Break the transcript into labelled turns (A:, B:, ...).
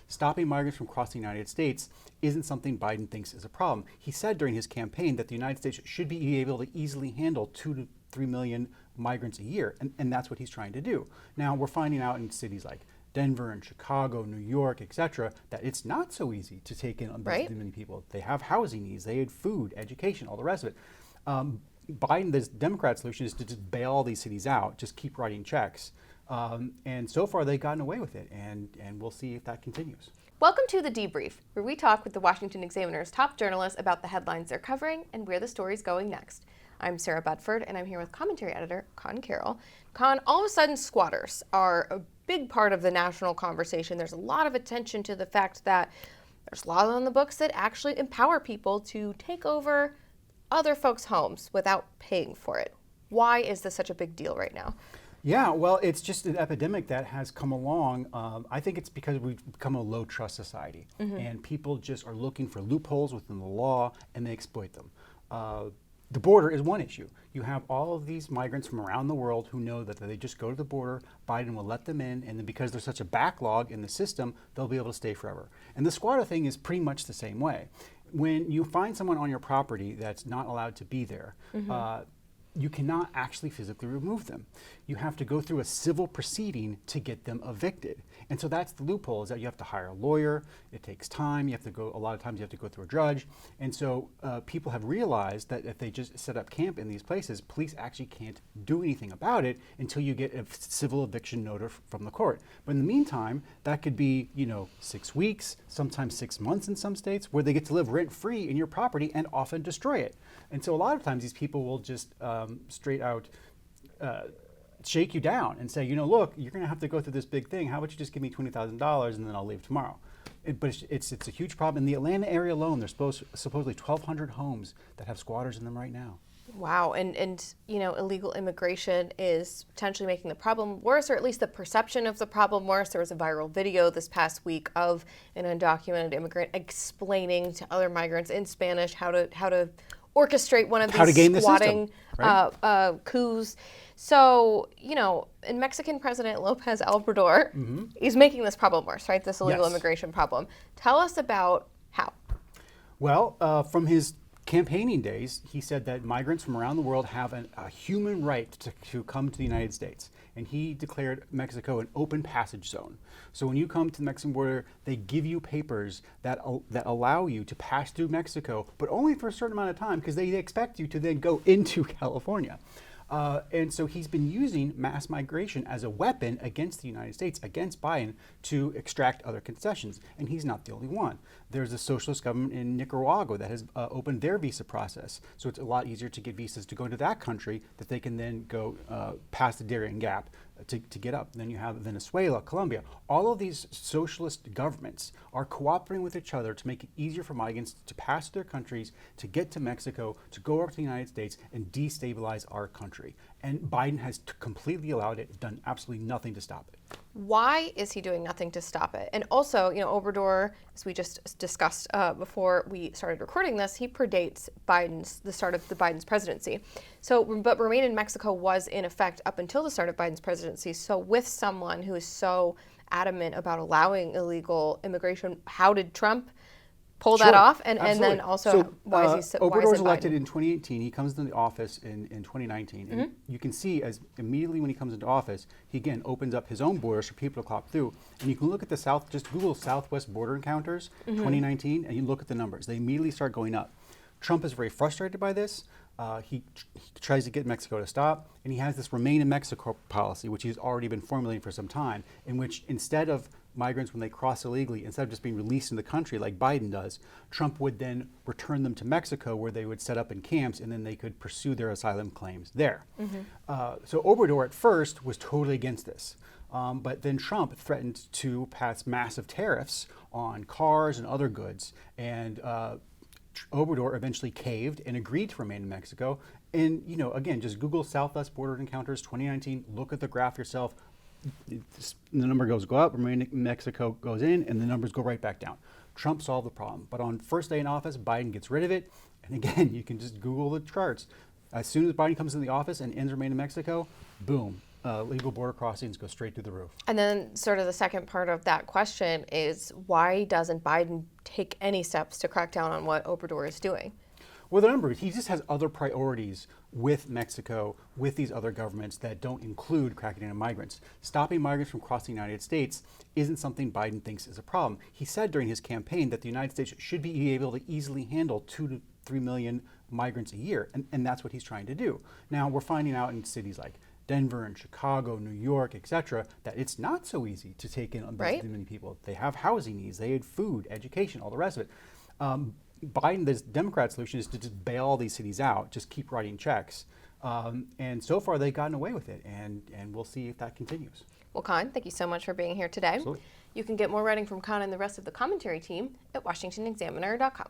A: stopping migrants from crossing the United States isn't something Biden thinks is a problem. He said during his campaign that the United States should be able to easily handle 2 to 3 million migrants a year, and that's what he's trying to do. Now, we're finding out in cities like Denver and Chicago, New York, etc., that it's not so easy to take in
B: Right.
A: many people. They have housing needs, they had food, education, all the rest of it. Biden, the Democrat solution is to just bail all these cities out, just keep writing checks. And so far, they've gotten away with it, and we'll see if that continues.
B: Welcome to The Debrief, where we talk with the Washington Examiner's top journalists about the headlines they're covering and where the story's going next. I'm Sarah Bedford, and I'm here with commentary editor Con Carroll. Con, all of a sudden, squatters are a big part of the national conversation. There's a lot of attention to the fact that there's laws on the books that actually empower people to take over other folks' homes without paying for it. Why is this such a big deal right now?
A: Yeah, well, it's just an epidemic that has come along. I think it's because we've become a low trust society, and people just are looking for loopholes within the law, and they exploit them. The border is one issue. You have all of these migrants from around the world who know that they just go to the border, Biden will let them in, and then because there's such a backlog in the system, they'll be able to stay forever. And the squatter thing is pretty much the same way. When you find someone on your property that's not allowed to be there, you cannot actually physically remove them. You have to go through a civil proceeding to get them evicted. And so that's the loophole, is that you have to hire a lawyer, it takes time, you have to go, a lot of times you have to go through a judge. And so people have realized that if they just set up camp in these places, police actually can't do anything about it until you get a civil eviction notice from the court. But in the meantime, that could be, 6 weeks, sometimes 6 months in some states, where they get to live rent-free in your property and often destroy it. And so a lot of times these people will just straight out shake you down and say, look, you're going to have to go through this big thing. How about you just give me $20,000 and then I'll leave tomorrow? But it's a huge problem. In the Atlanta area alone, there's supposedly 1,200 homes that have squatters in them right now.
B: Wow, and illegal immigration is potentially making the problem worse, or at least the perception of the problem worse. There was a viral video this past week of an undocumented immigrant explaining to other migrants in Spanish how to orchestrate one of these squatting coups. So, and Mexican President Lopez Obrador is making this problem worse, right? This illegal immigration problem. Tell us about how.
A: Well, from his campaigning days, he said that migrants from around the world have a human right to come to the United States. And he declared Mexico an open passage zone. So when you come to the Mexican border, they give you papers that allow you to pass through Mexico, but only for a certain amount of time, because they expect you to then go into California. And so he's been using mass migration as a weapon against the United States, against Biden, to extract other concessions. And he's not the only one. There's a socialist government in Nicaragua that has opened their visa process. So it's a lot easier to get visas to go into that country that they can then go past the Darien Gap to get up. And then you have Venezuela, Colombia. All of these socialist governments are cooperating with each other to make it easier for migrants to pass their countries, to get to Mexico, to go over to the United States and destabilize our country. And Biden has completely allowed it, done absolutely nothing to stop it.
B: Why is he doing nothing to stop it? And also, Obrador, as we just discussed before we started recording this, he predates the start of Biden's presidency. So, but Remain in Mexico was in effect up until the start of Biden's presidency. So with someone who is so adamant about allowing illegal immigration, how did Trump pull that off? And then also, why is
A: Obrador was elected in 2018. He comes into the office in 2019. And you can see as immediately when he comes into office, he again opens up his own borders for people to clop through. And you can look at just Google Southwest border encounters 2019, and you look at the numbers. They immediately start going up. Trump is very frustrated by this. He tries to get Mexico to stop, and he has this Remain in Mexico policy, which he's already been formulating for some time, in which instead of migrants, when they cross illegally, instead of just being released in the country like Biden does, Trump would then return them to Mexico, where they would set up in camps, and then they could pursue their asylum claims there. So Obrador at first was totally against this. But then Trump threatened to pass massive tariffs on cars and other goods, and Obrador eventually caved and agreed to remain in Mexico. And, again, just Google Southwest Border Encounters 2019, look at the graph yourself. The number go up, Remain in Mexico goes in, and the numbers go right back down. Trump solved the problem. But on first day in office, Biden gets rid of it. And again, you can just Google the charts. As soon as Biden comes into the office and ends Remain in Mexico, boom, legal border crossings go straight through the roof.
B: And then sort of the second part of that question is, why doesn't Biden take any steps to crack down on what Obrador is doing?
A: Well, remember, he just has other priorities with Mexico, with these other governments that don't include cracking down on migrants. Stopping migrants from crossing the United States isn't something Biden thinks is a problem. He said during his campaign that the United States should be able to easily handle 2 to 3 million migrants a year, and that's what he's trying to do. Now, we're finding out in cities like Denver and Chicago, New York, etc., that it's not so easy to take in
B: Right.
A: many people. They have housing needs, they had food, education, all the rest of it. Biden, the Democrat solution is to just bail all these cities out, just keep writing checks. And so far, they've gotten away with it, and we'll see if that continues.
B: Well, Con, thank you so much for being here today.
A: Absolutely.
B: You can get more writing from Con and the rest of the commentary team at WashingtonExaminer.com.